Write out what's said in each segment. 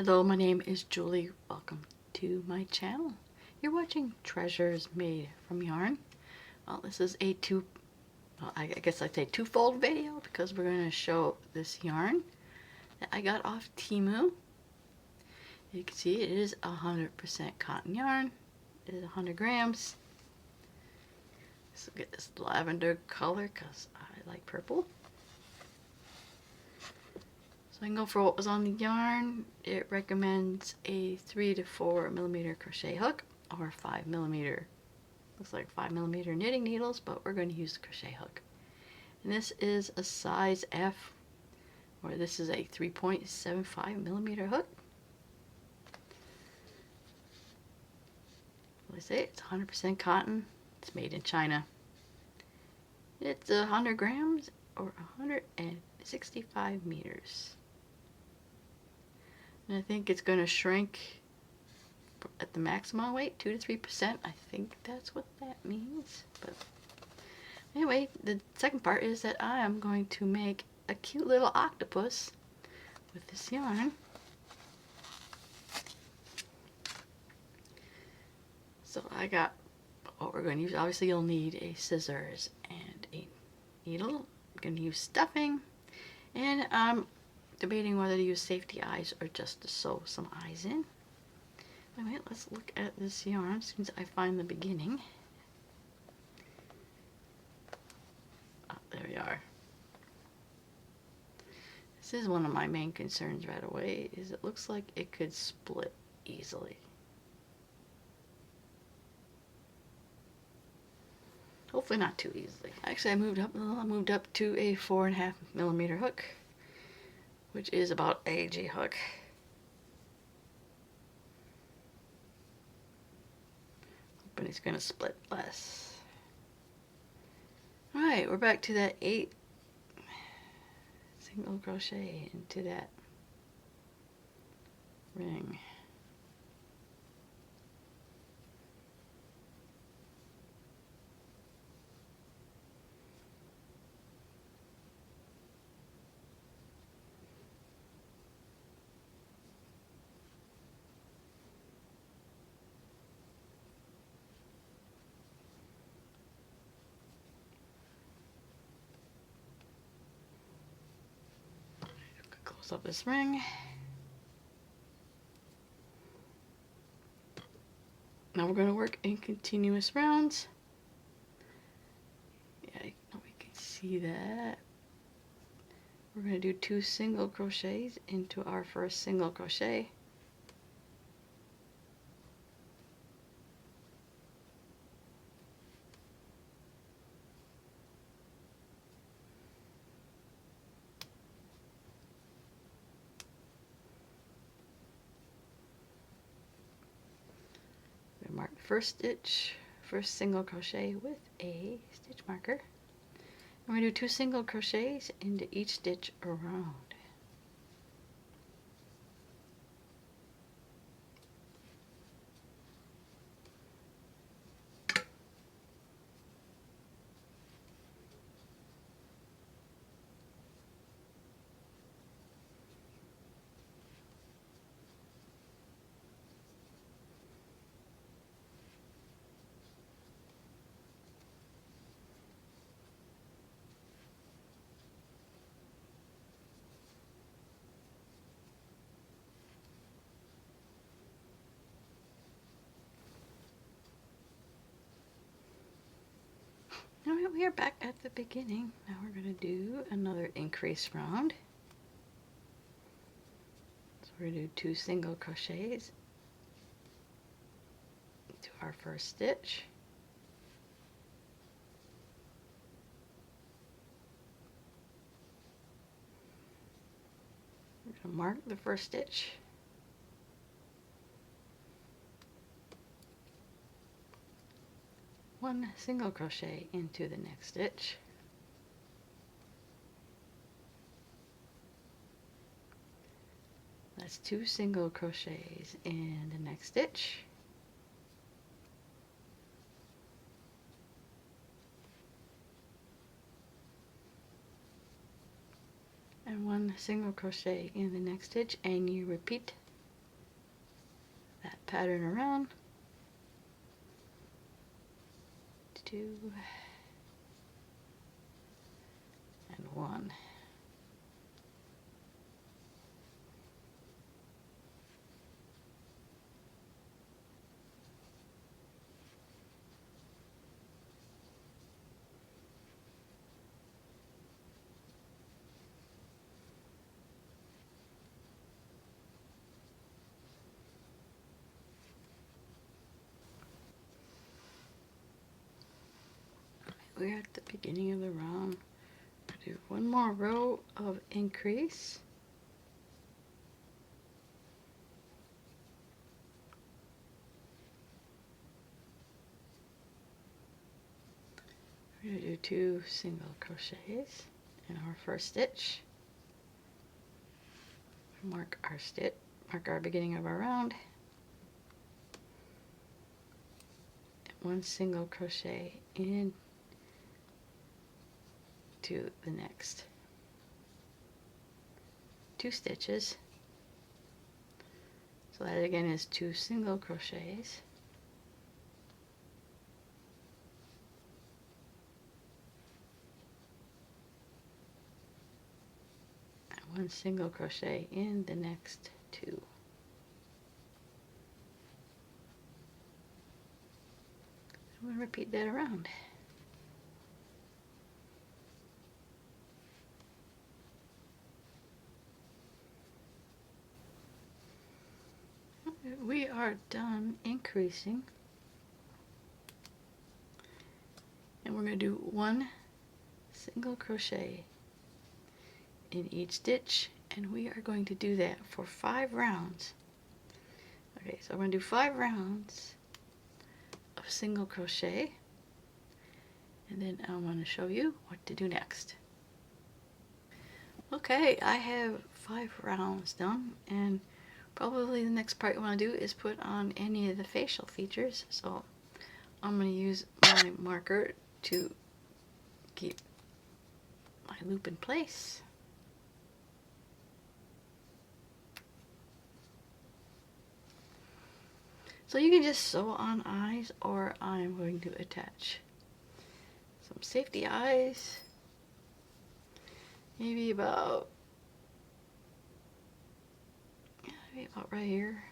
Hello, my name is Julie. Welcome to my channel. You're watching Treasures Made from Yarn. Well, this is a I guess I'd say twofold video because we're going to show this yarn that I got off Temu. You can see it is 100% cotton yarn. It is 100 grams. So get this lavender color because I like purple. So I can go for what was on the yarn. It recommends a 3 to 4 millimeter crochet hook or 5 millimeter. Looks like 5 millimeter knitting needles, but we're going to use the crochet hook. And this is a size F, or this is a 3.75 millimeter hook. Like I say, it's 100% cotton. It's made in China. It's 100 grams or 165 meters. And I think it's going to shrink at the maximum weight, 2 to 3%. I think that's what that means. But anyway, the second part is that I am going to make a cute little octopus with this yarn. So I got what we're going to use. Obviously you'll need a scissors and a needle. I'm going to use stuffing, and I'm debating whether to use safety eyes or just to sew some eyes in. Anyway, let's look at this yarn as soon as I find the beginning. Oh, there we are. This is one of my main concerns right away, is it looks like it could split easily. Hopefully not too easily. Actually, I moved up a little. I moved up to a 4.5 millimeter hook, which is about a G hook. Hoping it's going to split less. Alright, we're back to that 8 single crochet into that ring. Close up this ring. Now we're going to work in continuous rounds. Yeah, we can see that. We're going to do 2 single crochets into our first single crochet. Mark the first stitch, first single crochet with a stitch marker. And we're going to do 2 single crochets into each stitch around. Alright, we are back at the beginning. Now we're going to do another increase round. So we're going to do 2 single crochets into our first stitch. We're going to mark the first stitch. One single crochet into the next stitch. That's 2 single crochets in the next stitch. And 1 single crochet in the next stitch, and you repeat pattern around. 2 and 1. We're at the beginning of the round. I'll do one more row of increase. We're going to do 2 single crochets in our first stitch. Mark our beginning of our round. 1 single crochet in to the next 2 stitches. So that again is 2 single crochets. And 1 single crochet in the next 2. I'm going to repeat that around. We are done increasing, and we're going to do 1 single crochet in each stitch, and we are going to do that for 5 rounds. Okay, so I'm going to do 5 rounds of single crochet, and then I'm going to show you what to do next. Okay, I have 5 rounds done, and probably the next part you want to do is put on any of the facial features. So I'm going to use my marker to keep my loop in place. So you can just sew on eyes, or I'm going to attach some safety eyes, maybe about right here.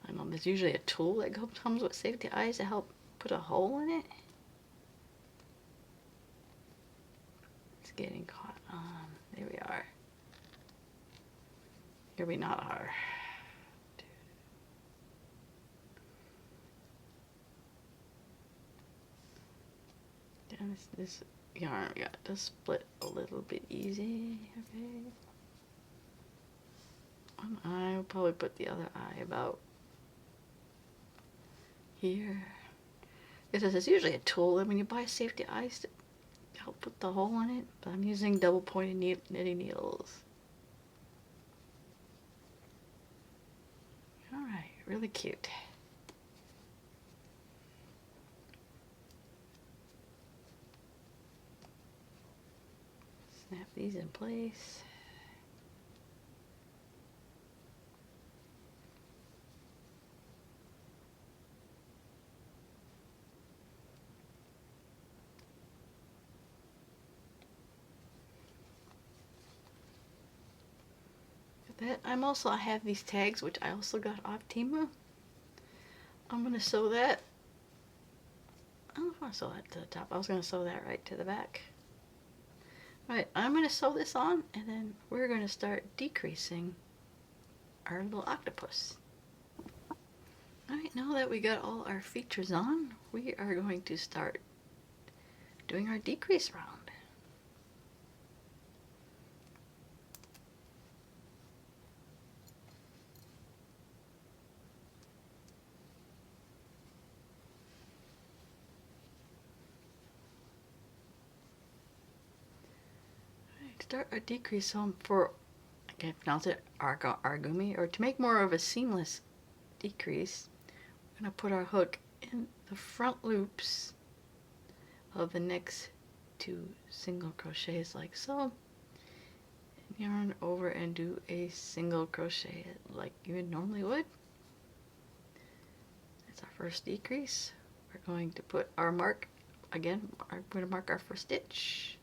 I know there's usually a tool that comes with safety eyes to help put a hole in it. It's getting caught on. There we are. Here we not are. This yarn we got to split a little bit easy. Okay. One eye, we'll probably put the other eye about here. Because it's usually a tool, and when you buy safety eyes to help put the hole in it, but I'm using double pointed knitting needles. Alright, really cute. Snap these in place. That I have these tags, which I also got off Temu. I'm going to sew that. I don't know if I want to sew that to the top. I was going to sew that right to the back. Alright, I'm going to sew this on, and then we're going to start decreasing our little octopus. Alright, now that we got all our features on, we are going to start doing our decrease round. Start a decrease home for, I can't pronounce it, argumi, or to make more of a seamless decrease. We're going to put our hook in the front loops of the next 2 single crochets like so, and yarn over and do a single crochet like you normally would. That's our first decrease. We're going to put our mark again. We're going to mark our first stitch.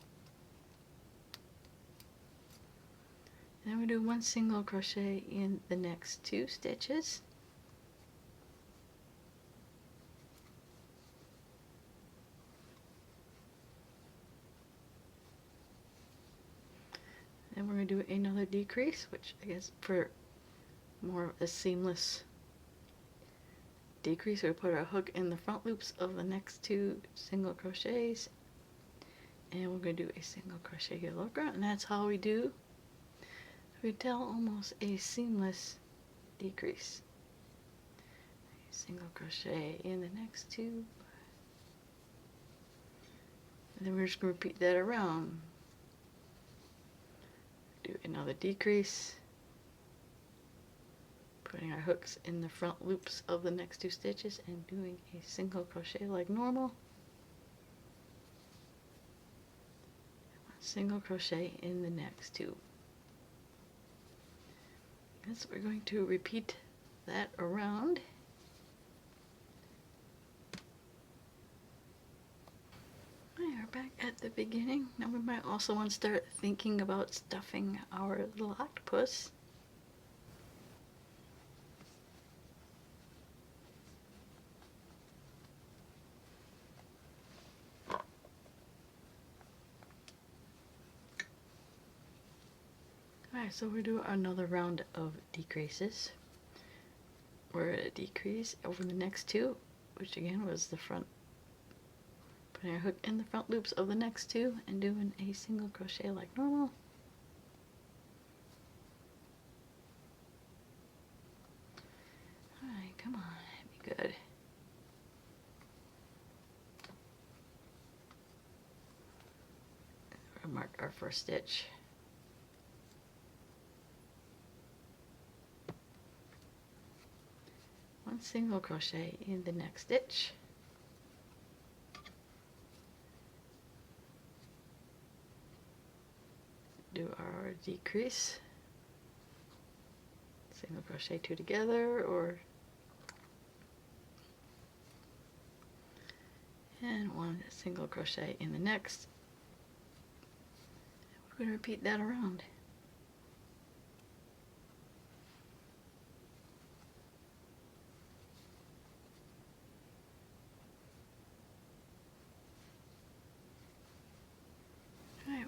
Then we do 1 single crochet in the next 2 stitches. Then we're going to do another decrease, which I guess for more of a seamless decrease, we put our hook in the front loops of the next 2 single crochets, and we're going to do a single crochet here longer, and that's how we do, we tell, almost a seamless decrease. A single crochet in the next 2, and then we're just going to repeat that around. Do another decrease, putting our hooks in the front loops of the next 2 stitches and doing a single crochet like normal. Single crochet in the next 2. And so we're going to repeat that around. We're back at the beginning. Now we might also want to start thinking about stuffing our little octopus. Alright, so we do another round of decreases. We're at a decrease over the next 2, which again was the front, putting our hook in the front loops of the next 2 and doing a single crochet like normal. Alright, come on, be good. We'll mark our first stitch. One single crochet in the next stitch. Do our decrease, single crochet 2 together, and 1 single crochet in the next. We're going to repeat that around.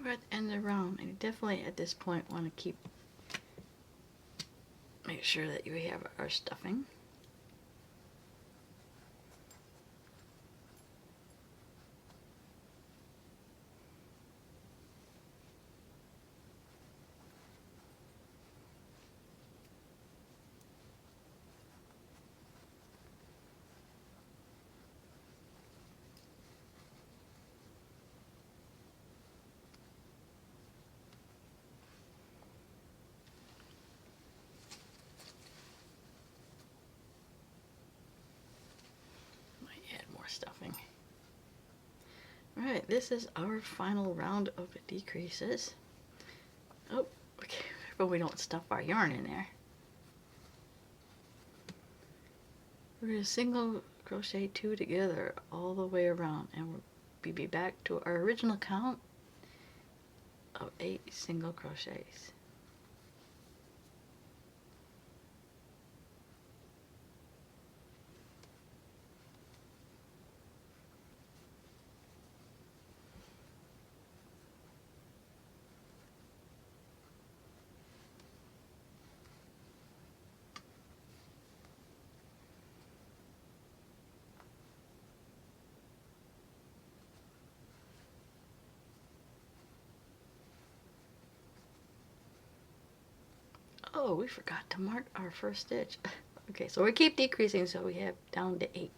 We're at the end of the round, and you definitely at this point want to make sure that you have our stuffing. Stuffing. Alright, this is our final round of decreases. Oh, okay, but we don't stuff our yarn in there. We're going to single crochet 2 together all the way around, and we'll be back to our original count of 8 single crochets. Oh, we forgot to mark our first stitch. Okay, so we keep decreasing, so we have down to 8.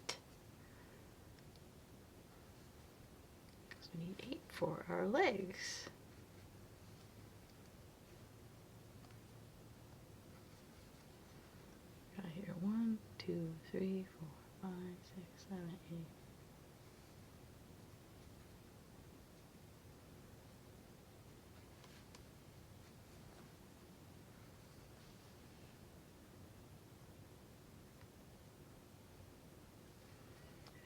Because we need 8 for our legs. Got here 1, 2, 3, 4, 5, 6, 7, 8.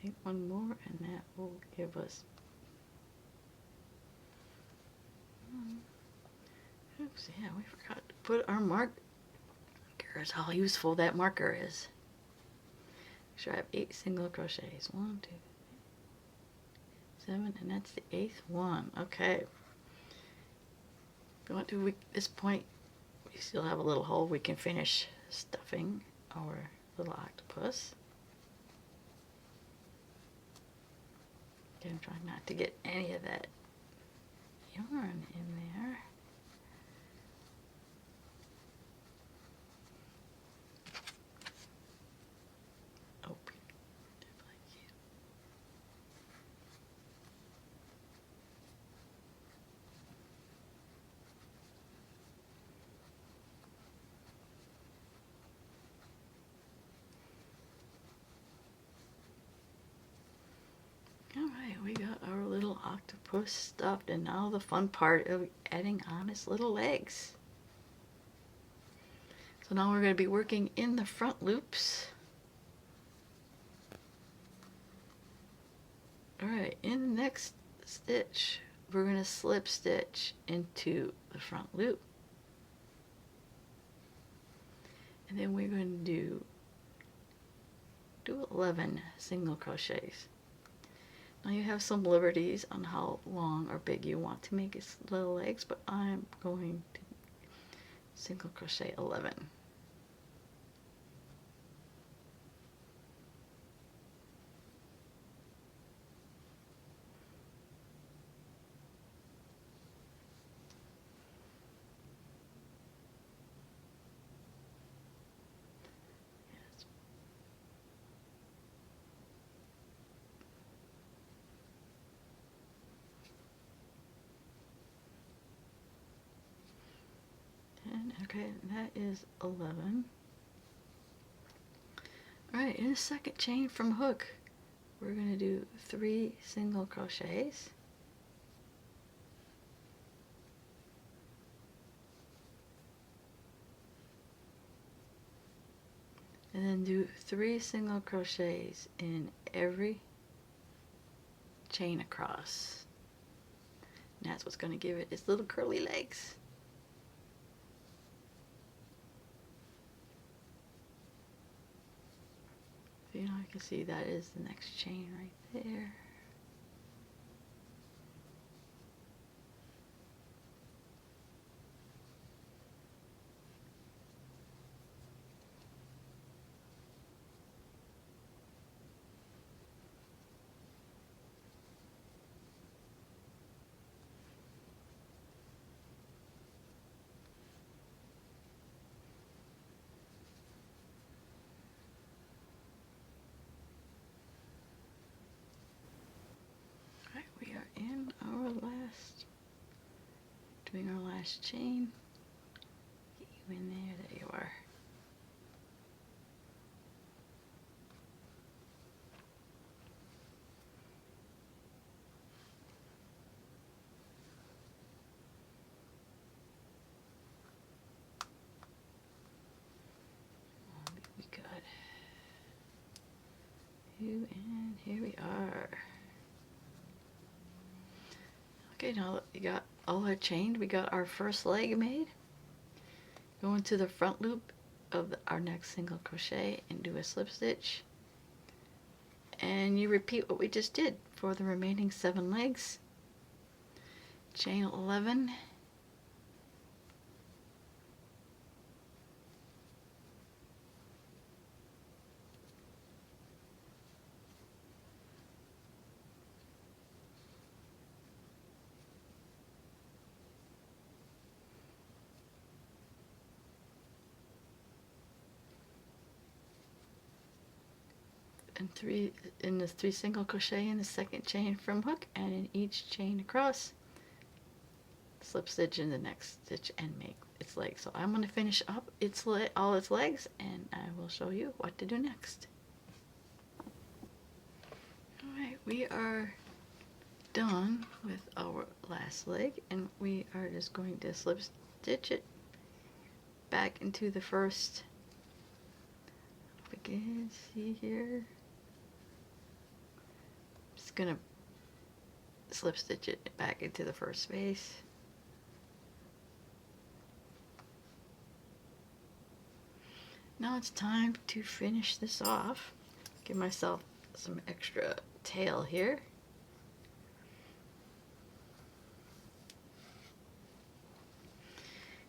think one more, and that will give us, oops, yeah, we forgot to put our markers, how useful that marker is. Make sure I have 8 single crochets. 1, 2, 7, and that's the 8th one. Okay. If we want to, at this point, we still have a little hole. We can finish stuffing our little octopus. Okay, I'm trying not to get any of that yarn in there. Oh, alright, we got our little octopus stuffed, and now the fun part of adding on his little legs. So now we're going to be working in the front loops. Alright, in the next stitch, we're going to slip stitch into the front loop. And then we're going to do 11 single crochets. Now you have some liberties on how long or big you want to make his little legs, but I'm going to single crochet 11. Okay, that is 11. Alright, in the second chain from hook, we're going to do 3 single crochets. And then do 3 single crochets in every chain across. And that's what's going to give it its little curly legs. You know, you can see that is the next chain right there. In our last, doing our last chain. Get you in there, there you are. We got you, and here we are. Okay, now that we got all our chained, we got our first leg made. Go into the front loop of our next single crochet and do a slip stitch. And you repeat what we just did for the remaining 7 legs. Chain 11. And 3 in the 3 single crochet in the second chain from hook, and in each chain across, slip stitch in the next stitch and make its legs. So I'm going to finish up all its legs, and I will show you what to do next. Alright, we are done with our last leg, and we are just going to slip stitch it back into the first. If we can see here. just gonna slip stitch it back into the first space. Now it's time to finish this off. Give myself some extra tail here.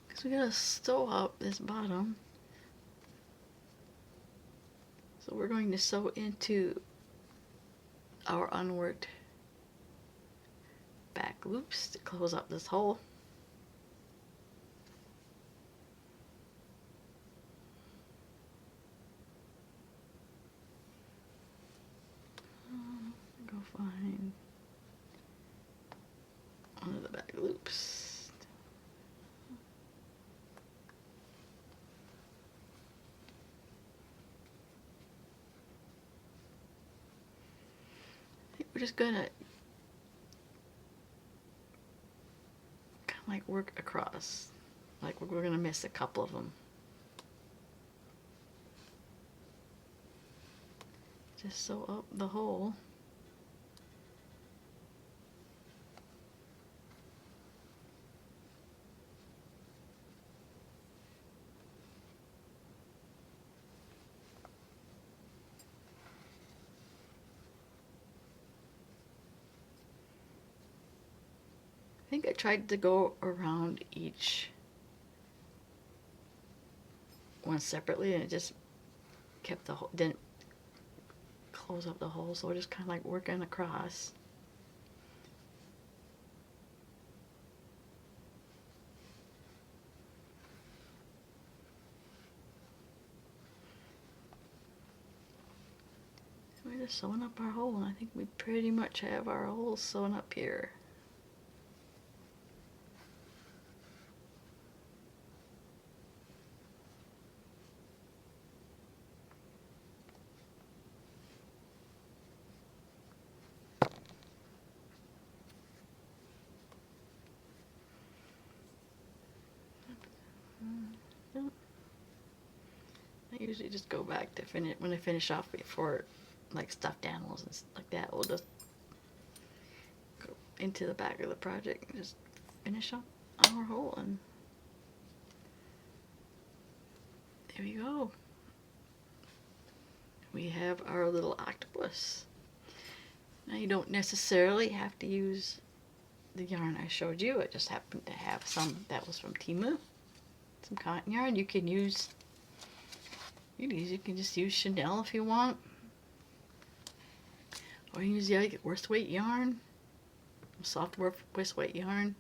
Because we gotta sew up this bottom. So we're going to sew into our unworked back loops to close up this hole. Go find one of the back loops. I think we're just gonna kind of like work across, like we're gonna miss a couple of them. Just sew up the hole. I think I tried to go around each one separately, and it just kept the hole, didn't close up the hole, so we're just kind of like working across. We're just sewing up our hole, and I think we pretty much have our hole sewn up here. I usually just go back to finish when I finish off before, like stuffed animals and stuff like that. We'll just go into the back of the project and just finish up our hole, and there we go. We have our little octopus. Now you don't necessarily have to use the yarn I showed you. I just happened to have some that was from Temu. Some cotton yarn. You can just use Chanel if you want, or use the worst weight yarn, soft worst weight yarn.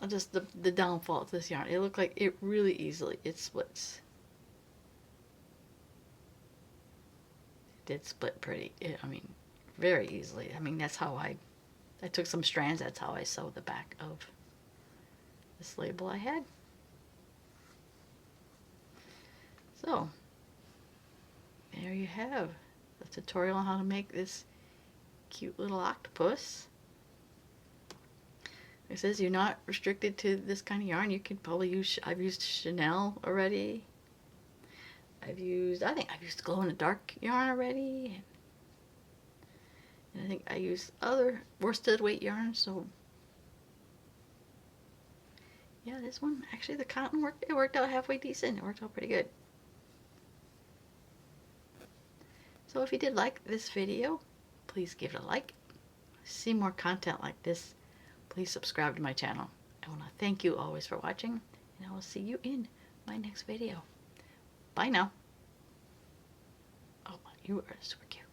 Just the downfall of this yarn, it looked like it really easily it splits. It did split pretty. I mean, very easily. I mean, that's how I took some strands. That's how I sewed the back of this label I had. So, there you have the tutorial on how to make this cute little octopus. It says you're not restricted to this kind of yarn. You could probably use, I've used Chanel already. I think I've used glow in the dark yarn already. And I think I used other worsted weight yarn, so yeah, this one, actually the cotton worked out halfway decent. It worked out pretty good. So if you did like this video, please give it a like. See more content like this, please subscribe to my channel. I want to thank you always for watching, and I will see you in my next video. Bye now. Oh, you are super cute.